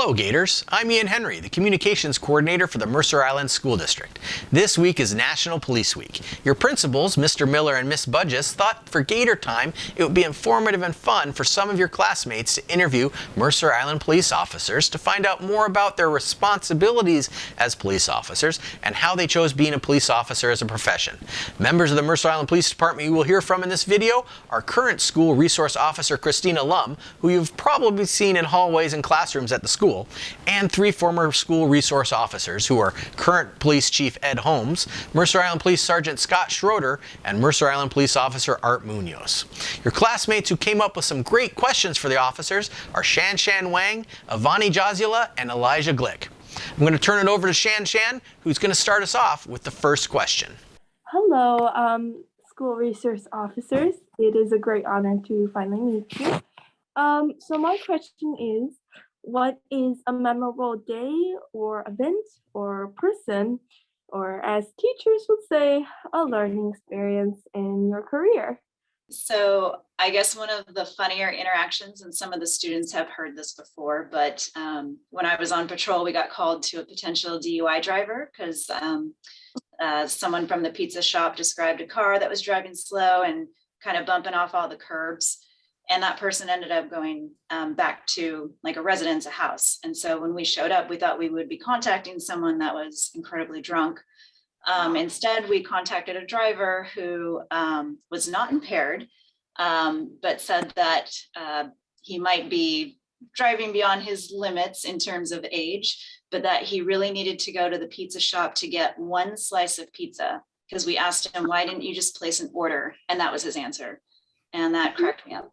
Hello Gators, I'm Ian Henry, the Communications Coordinator for the Mercer Island School District. This week is National Police Week. Your principals, Mr. Miller and Miss Budges, thought for Gator Time it would be informative and fun for some of your classmates to interview Mercer Island police officers to find out more about their responsibilities as police officers and how they chose being a police officer as a profession. Members of the Mercer Island Police Department you will hear from in this video are current School Resource Officer Kristina, who you've probably seen in hallways and classrooms at the school, and 3 former school resource officers who are current Police Chief Ed Holmes, Mercer Island Police Sergeant Scott Schroeder, and Mercer Island Police Officer Art Munoz. Your classmates who came up with some great questions for the officers are ShanShan Wang, Avani Josyula, and Elijah Glick. I'm going to turn it over to ShanShan, who's going to start us off with the first question. Hello, school resource officers. It is a great honor to finally meet you. So my question is, what is a memorable day or event or person, or as teachers would say, a learning experience in your career? So I guess one of the funnier interactions, and some of the students have heard this before, but when I was on patrol, we got called to a potential DUI driver because someone from the pizza shop described a car that was driving slow and kind of bumping off all the curbs. And that person ended up going back to like a residence, a house. And so when we showed up, we thought we would be contacting someone that was incredibly drunk. Instead, we contacted a driver who was not impaired, but said that he might be driving beyond his limits in terms of age, but that he really needed to go to the pizza shop to get 1 slice of pizza, because we asked him, why didn't you just place an order? And that was his answer. And that cracked me up.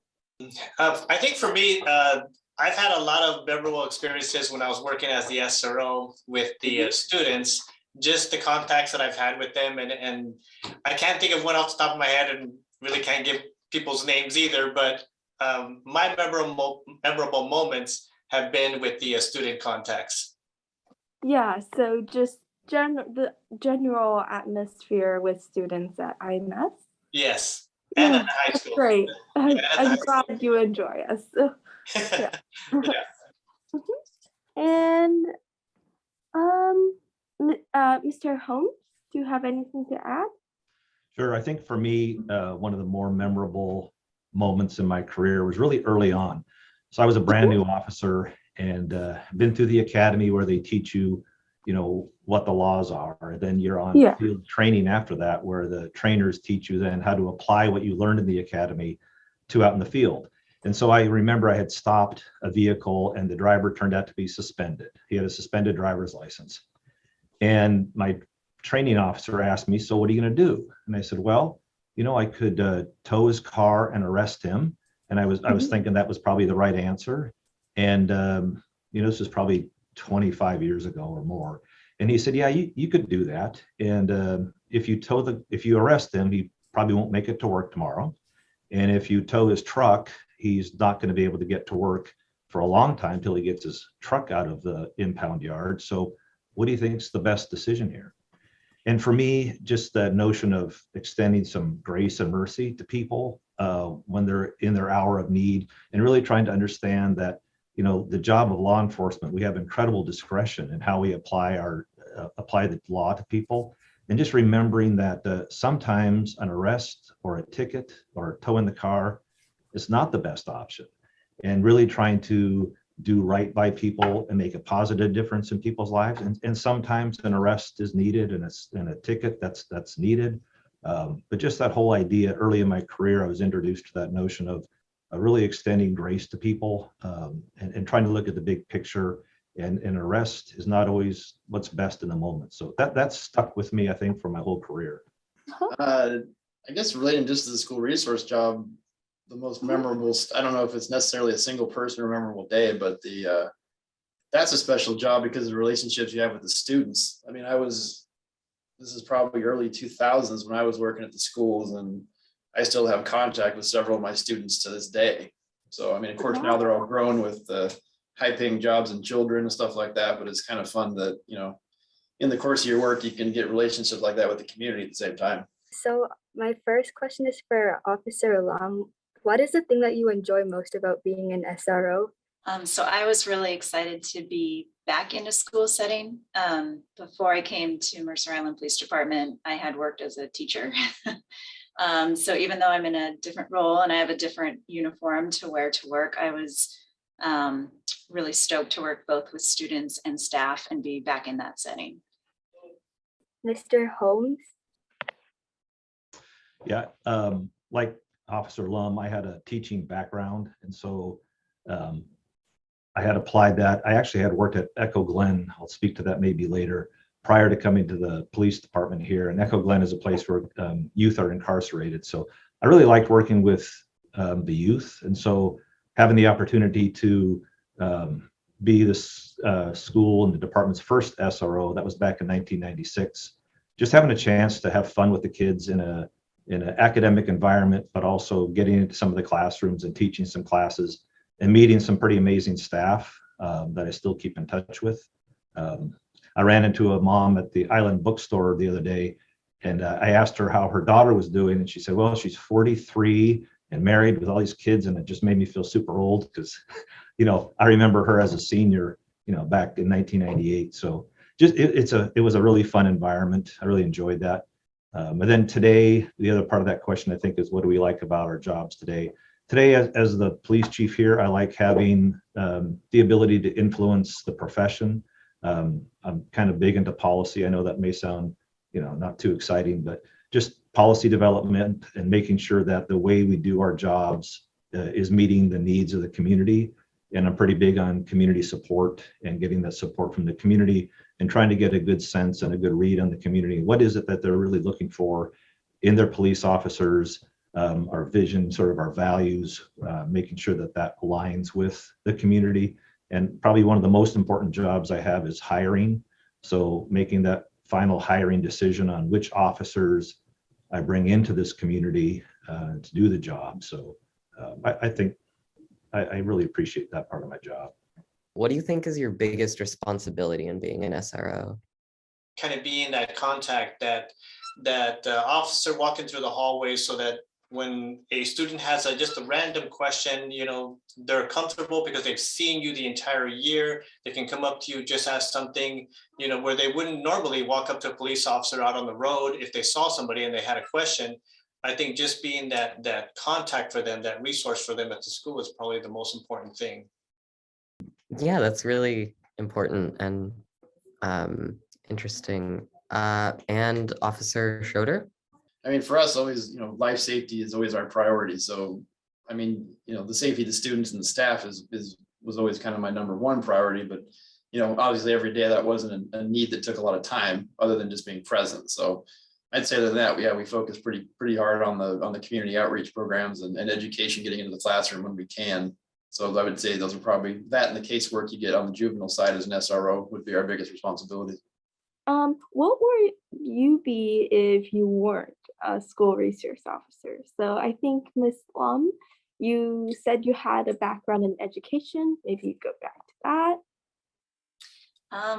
I think for me, I've had a lot of memorable experiences when I was working as the SRO with the students, just the contacts that I've had with them. And I can't think of one off the top of my head and really can't give people's names either, but my memorable moments have been with the student contacts. Yeah, so just the general atmosphere with students at IMS. Yes, and Yeah, at high that's school. great. Yeah, I'm glad you enjoy us. Yeah. Yeah. And Mr. Holmes, do you have anything to add? Sure. I think for me, one of the more memorable moments in my career was really early on. So I was a brand new officer and been through the academy where they teach you, what the laws are. Then you're on field training after that, where the trainers teach you then how to apply what you learned in the academy to out in the field. And so I remember I had stopped a vehicle and the driver turned out to be suspended. He had a suspended driver's license. And my training officer asked me, so what are you going to do? And I said, well, I could tow his car and arrest him. And I was thinking that was probably the right answer. And, this was probably 25 years ago or more. And he said, yeah, you could do that. And if you arrest him, he probably won't make it to work tomorrow. And if you tow his truck, he's not going to be able to get to work for a long time till he gets his truck out of the impound yard. So what do you think is the best decision here? And for me, just that notion of extending some grace and mercy to people when they're in their hour of need, and really trying to understand that, the job of law enforcement, we have incredible discretion in how we apply the law to people. And just remembering that sometimes an arrest or a ticket or towing the car is not the best option. And really trying to do right by people and make a positive difference in people's lives. And sometimes an arrest is needed and a ticket that's needed. But just that whole idea, early in my career, I was introduced to that notion of really extending grace to people and trying to look at the big picture. And an arrest is not always what's best in the moment. So that's stuck with me, I think, for my whole career. I guess relating just to the school resource job, the most memorable, I don't know if it's necessarily a single person or memorable day, but that's a special job because of the relationships you have with the students. I mean, this is probably early 2000s when I was working at the schools, and I still have contact with several of my students to this day. So, I mean, of course, now they're all grown with high-paying jobs and children and stuff like that, but it's kind of fun that, in the course of your work, you can get relationships like that with the community at the same time. So my first question is for Officer Lam. What is the thing that you enjoy most about being an SRO? So I was really excited to be back in a school setting. Before I came to Mercer Island Police Department, I had worked as a teacher. So even though I'm in a different role and I have a different uniform to wear to work, I was really stoked to work both with students and staff and be back in that setting. Mr. Holmes? Yeah, like Officer Lum, I had a teaching background, and so I had applied that. I actually had worked at Echo Glen. I'll speak to that maybe later, prior to coming to the police department here. And Echo Glen is a place where youth are incarcerated. So I really liked working with the youth. And so having the opportunity to be this school and the department's first SRO, that was back in 1996, just having a chance to have fun with the kids in an academic environment, but also getting into some of the classrooms and teaching some classes and meeting some pretty amazing staff that I still keep in touch with. I ran into a mom at the Island bookstore the other day, and I asked her how her daughter was doing, and she said, well, she's 43 and married with all these kids, and it just made me feel super old because, I remember her as a senior, back in 1998. So just it was a really fun environment. I really enjoyed that. And then today, the other part of that question, I think, is what do we like about our jobs today? Today, as the police chief here, I like having the ability to influence the profession. I'm kind of big into policy. I know that may sound, not too exciting, but just policy development and making sure that the way we do our jobs is meeting the needs of the community. And I'm pretty big on community support and getting that support from the community and trying to get a good sense and a good read on the community. What is it that they're really looking for in their police officers, our vision, sort of our values, making sure that that aligns with the community. And probably one of the most important jobs I have is hiring. So making that final hiring decision on which officers I bring into this community to do the job. So I think I really appreciate that part of my job. What do you think is your biggest responsibility in being an SRO? Kind of being that contact, that officer walking through the hallway, so that when a student has just a random question, they're comfortable because they've seen you the entire year. They can come up to you, just ask something, where they wouldn't normally walk up to a police officer out on the road if they saw somebody and they had a question. I think just being that contact for them, that resource for them at the school is probably the most important thing. Yeah, that's really important and interesting. And Officer Schroeder? I mean, for us, always, life safety is always our priority. So, I mean, the safety of the students and the staff was always kind of my number one priority. But, obviously every day that wasn't a need that took a lot of time other than just being present. So I'd say that we focus pretty hard on the community outreach programs and education, getting into the classroom when we can. So I would say those are probably that, and the casework you get on the juvenile side as an SRO would be our biggest responsibility. What would you be if you weren't a school resource officer? So I think Ms. Lum, you said you had a background in education. Maybe you go back to that.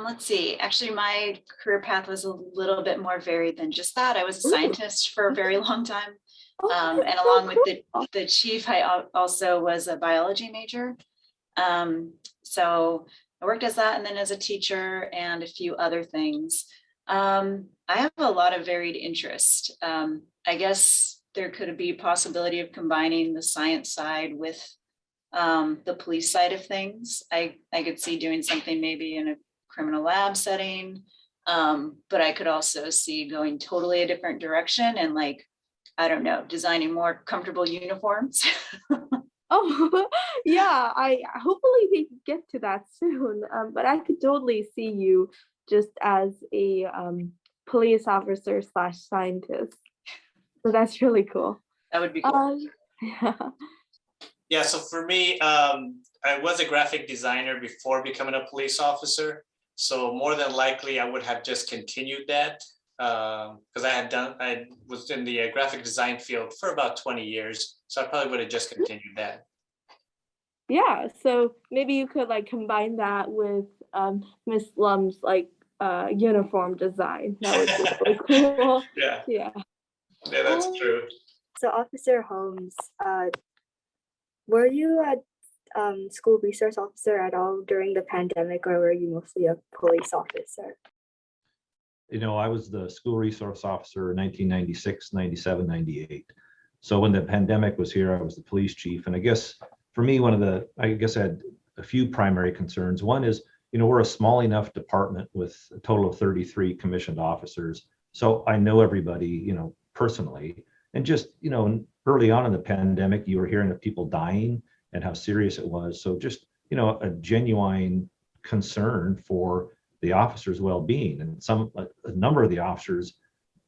Let's see. Actually, my career path was a little bit more varied than just that. I was a scientist for a very long time. And along with the chief, I also was a biology major. So I worked as that, and then as a teacher and a few other things. I have a lot of varied interest. I guess there could be a possibility of combining the science side with the police side of things. I could see doing something maybe in a criminal lab setting, but I could also see going totally a different direction and I don't know, designing more comfortable uniforms. Oh, yeah, hopefully we can get to that soon. But I could totally see you just as a police officer / scientist. So that's really cool. That would be cool. Yeah. Yeah, so for me, I was a graphic designer before becoming a police officer. So more than likely, I would have just continued that because I was in the graphic design field for about 20 years. So I probably would have just continued that. Yeah, so maybe you could combine that with Miss Lum's uniform design. That would be really cool. Yeah, that's true. So Officer Holmes, were you school resource officer at all during the pandemic, or were you mostly a police officer? You know, I was the school resource officer in 1996, 97, 98. So when the pandemic was here, I was the police chief. And I guess for me, I had a few primary concerns. One is, you know, we're a small enough department with a total of 33 commissioned officers. So I know everybody, you know, personally. And just, you know, early on in the pandemic, you were hearing of people dying and how serious it was. So just, you know, a genuine concern for the officers' well-being. And a number of the officers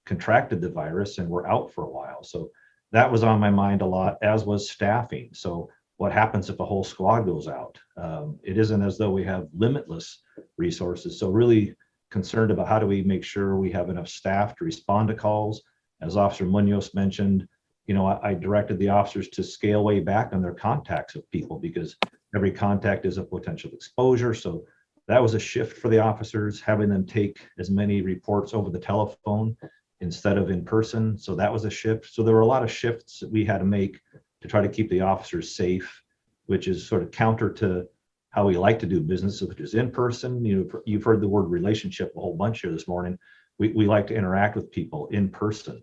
contracted the virus and were out for a while. So that was on my mind a lot, as was staffing. So what happens if a whole squad goes out? It isn't as though we have limitless resources. So really concerned about how do we make sure we have enough staff to respond to calls. As Officer Munoz mentioned, you know, I directed the officers to scale way back on their contacts with people because every contact is a potential exposure. So that was a shift for the officers, having them take as many reports over the telephone instead of in person. So that was a shift. So there were a lot of shifts that we had to make to try to keep the officers safe, which is sort of counter to how we like to do business, which is in person. You know, you've heard the word relationship a whole bunch here this morning. We like to interact with people in person.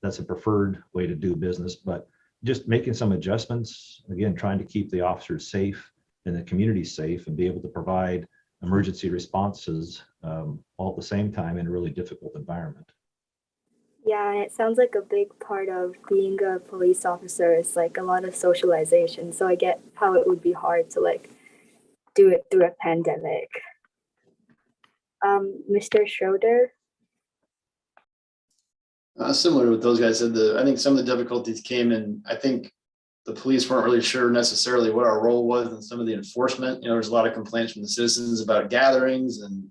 That's a preferred way to do business, but just making some adjustments, again, trying to keep the officers safe and the community safe and be able to provide emergency responses all at the same time in a really difficult environment. Yeah, and it sounds like a big part of being a police officer is like a lot of socialization. So I get how it would be hard to like do it through a pandemic. Mr. Schroeder? Similar to what those guys said, I think some of the difficulties came in, I think the police weren't really sure necessarily what our role was in some of the enforcement. You know, there's a lot of complaints from the citizens about gatherings and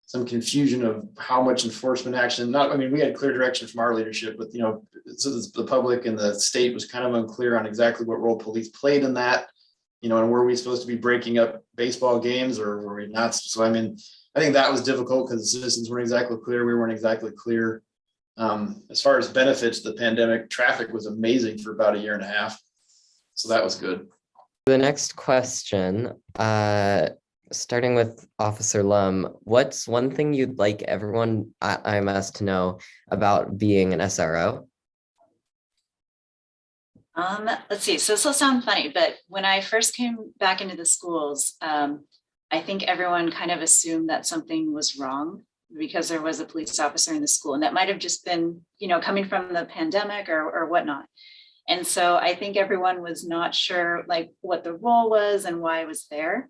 some confusion of how much enforcement action. We had clear direction from our leadership, but you know, so the public and the state was kind of unclear on exactly what role police played in that. You know, and were we supposed to be breaking up baseball games or were we not? So I think that was difficult because the citizens weren't exactly clear. We weren't exactly clear. As far as benefits, the pandemic traffic was amazing for about 1.5 years. So that was good. The next question, starting with Officer Lum, what's one thing you'd like everyone at IMS to know about being an SRO? Let's see. So this will sound funny, but when I first came back into the schools, I think everyone kind of assumed that something was wrong because there was a police officer in the school, and that might have just been, you know, coming from the pandemic or whatnot. And so I think everyone was not sure like what the role was and why I was there.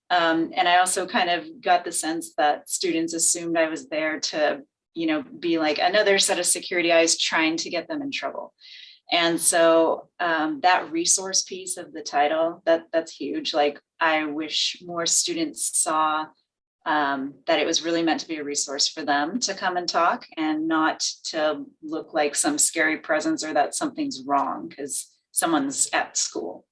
And I also kind of got the sense that students assumed I was there to, you know, be like another set of security eyes trying to get them in trouble. And so that resource piece of the title, that's huge. Like, I wish more students saw that it was really meant to be a resource for them to come and talk and not to look like some scary presence or that something's wrong because someone's at school.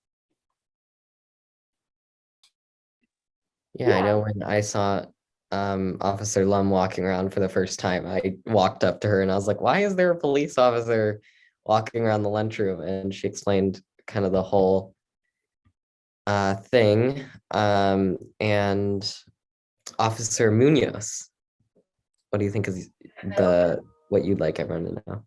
Yeah, I know when I saw Officer Lum walking around for the first time, I walked up to her and I was like, why is there a police officer walking around the lunchroom? And she explained kind of the whole thing. And Officer Munoz, what do you think is what you'd like everyone to know?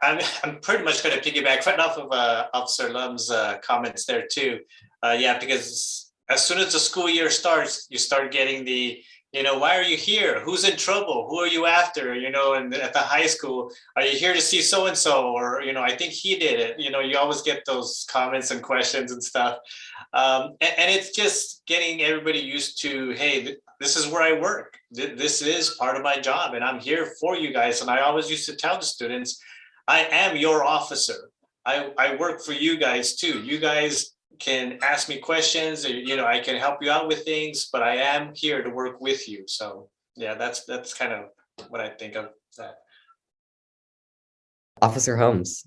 I'm pretty much going to piggyback right off of Officer Lum's comments there too. Yeah, because as soon as the school year starts, you start getting the, you know, why are you here? Who's in trouble? Who are you after? You know, and at the high school, are you here to see so-and-so? Or, you know, I think he did it. You know, you always get those comments and questions and stuff. And it's just getting everybody used to, hey, this is where I work. This is part of my job and I'm here for you guys. And I always used to tell the students, I am your officer. I work for you guys too. You guys can ask me questions, or, you know, I can help you out with things, but I am here to work with you. So yeah, that's kind of what I think of that. Officer Holmes.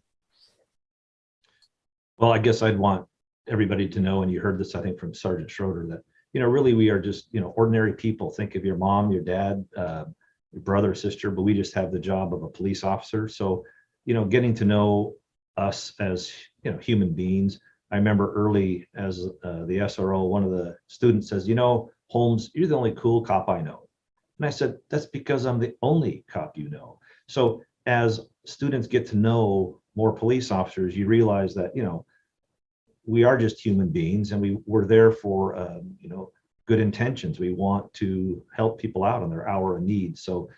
Well, I guess I'd want everybody to know, and you heard this, I think, from Sergeant Schroeder, that, you know, really we are just, you know, ordinary people. Think of your mom, your dad, your brother, sister, but we just have the job of a police officer. So, you know, getting to know us as, you know, human beings, I remember early as the SRO, one of the students says, you know, Holmes, you're the only cool cop I know. And I said, that's because I'm the only cop you know. So as students get to know more police officers, you realize that, you know, we are just human beings, and we're there for, you know, good intentions. We want to help people out on their hour of need. So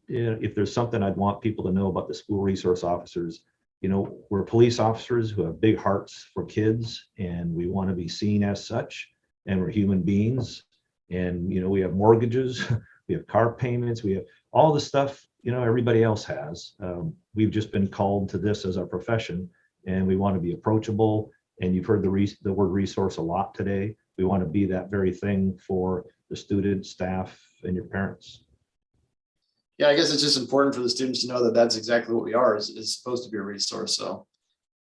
if there's something I'd want people to know about the school resource officers, you know, we're police officers who have big hearts for kids, and we want to be seen as such, and we're human beings. And, you know, we have mortgages, we have car payments, we have all the stuff, you know, everybody else has. We've just been called to this as our profession, and we want to be approachable. And you've heard the word resource a lot today. We want to be that very thing for the students, staff, and your parents. Yeah, I guess it's just important for the students to know that that's exactly what we are, is supposed to be a resource. So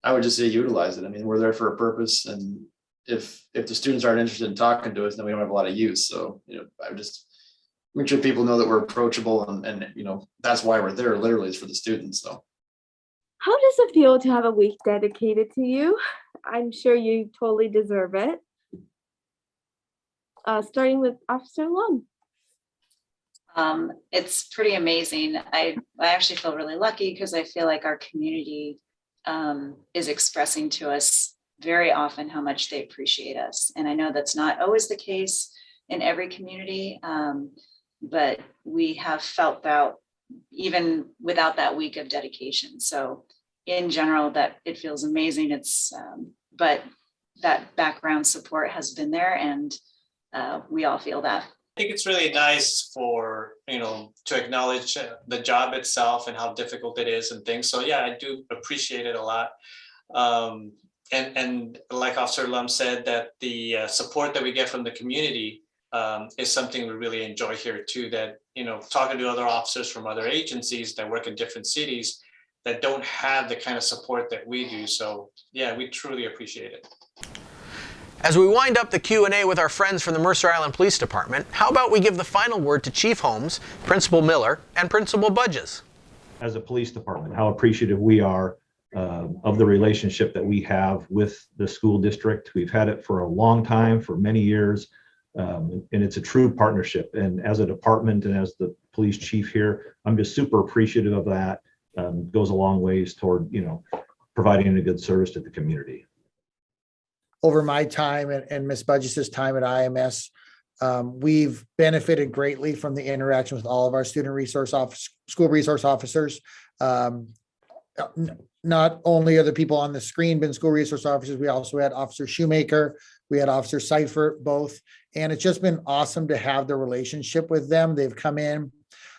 I would just say utilize it. I mean, we're there for a purpose, and if the students aren't interested in talking to us, then we don't have a lot of use. So, you know, I would just make sure people know that we're approachable, and you know, that's why we're there, literally, is for the students. So How does it feel to have a week dedicated to you? I'm sure you totally deserve it. Starting with Officer Lum. It's pretty amazing. I actually feel really lucky because I feel like our community is expressing to us very often how much they appreciate us. And I know that's not always the case in every community, but we have felt that even without that week of dedication. So in general, that it feels amazing. But that background support has been there, and we all feel that. I think it's really nice for, you know, to acknowledge the job itself and how difficult it is and things. So yeah, I do appreciate it a lot. And like Officer Lum said, that the support that we get from the community is something we really enjoy here too. That, you know, talking to other officers from other agencies that work in different cities that don't have the kind of support that we do. So yeah, we truly appreciate it. As we wind up the Q&A with our friends from the Mercer Island Police Department, how about we give the final word to Chief Holmes, Principal Miller, and Principal Budges. As a police department, how appreciative we are of the relationship that we have with the school district. We've had it for a long time, for many years, and it's a true partnership. And as a department and as the police chief here, I'm just super appreciative of that. Goes a long ways toward, you know, providing a good service to the community. Over my time and Ms. Budges' time at IMS, we've benefited greatly from the interaction with all of our school resource officers. Not only are the people on the screen been school resource officers, we also had Officer Shoemaker, we had Officer Seifert, both. And it's just been awesome to have the relationship with them. They've come in,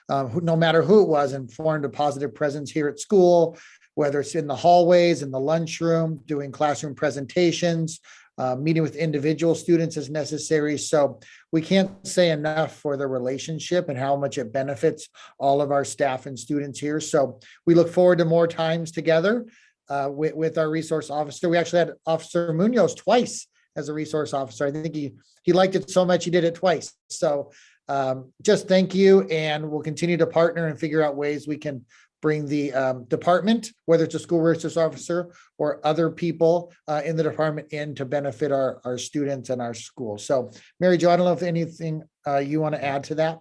no matter who it was, and formed a positive presence here at school, whether it's in the hallways, in the lunchroom, doing classroom presentations, meeting with individual students as necessary. So we can't say enough for the relationship and how much it benefits all of our staff and students here. So we look forward to more times together with our resource officer. We actually had Officer Munoz twice as a resource officer. I think he liked it so much he did it twice. So just thank you, and we'll continue to partner and figure out ways we can bring the department, whether it's a school resource officer or other people in the department, in to benefit our students and our school. So Mary Jo, I don't know if anything you want to add to that.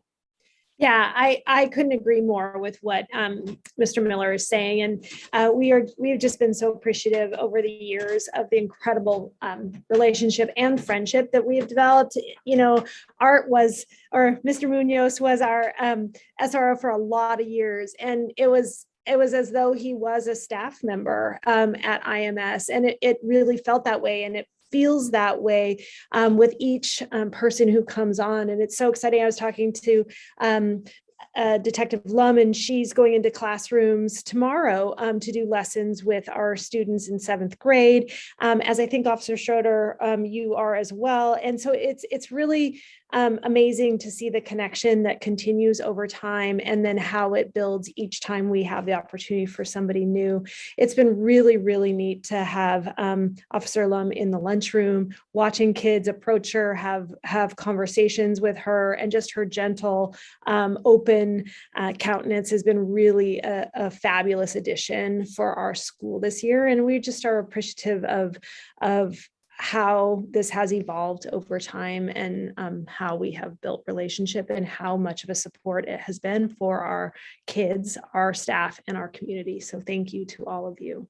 Yeah, I couldn't agree more with what Mr. Miller is saying. And we've just been so appreciative over the years of the incredible relationship and friendship that we have developed. You know, Mr. Munoz was our SRO for a lot of years, and it was as though he was a staff member at IMS, and it really felt that way, and it feels that way with each person who comes on. And it's so exciting. I was talking to Detective Lum, and she's going into classrooms tomorrow to do lessons with our students in 7th grade, as I think Officer Schroeder, you are as well. And so it's really amazing to see the connection that continues over time, and then how it builds each time we have the opportunity for somebody new. It's been really, really neat to have Officer Lum in the lunchroom, watching kids approach her, have conversations with her, and just her gentle, open countenance has been really a fabulous addition for our school this year. And we just are appreciative of how this has evolved over time and how we have built relationship and how much of a support it has been for our kids, our staff, and our community. So thank you to all of you.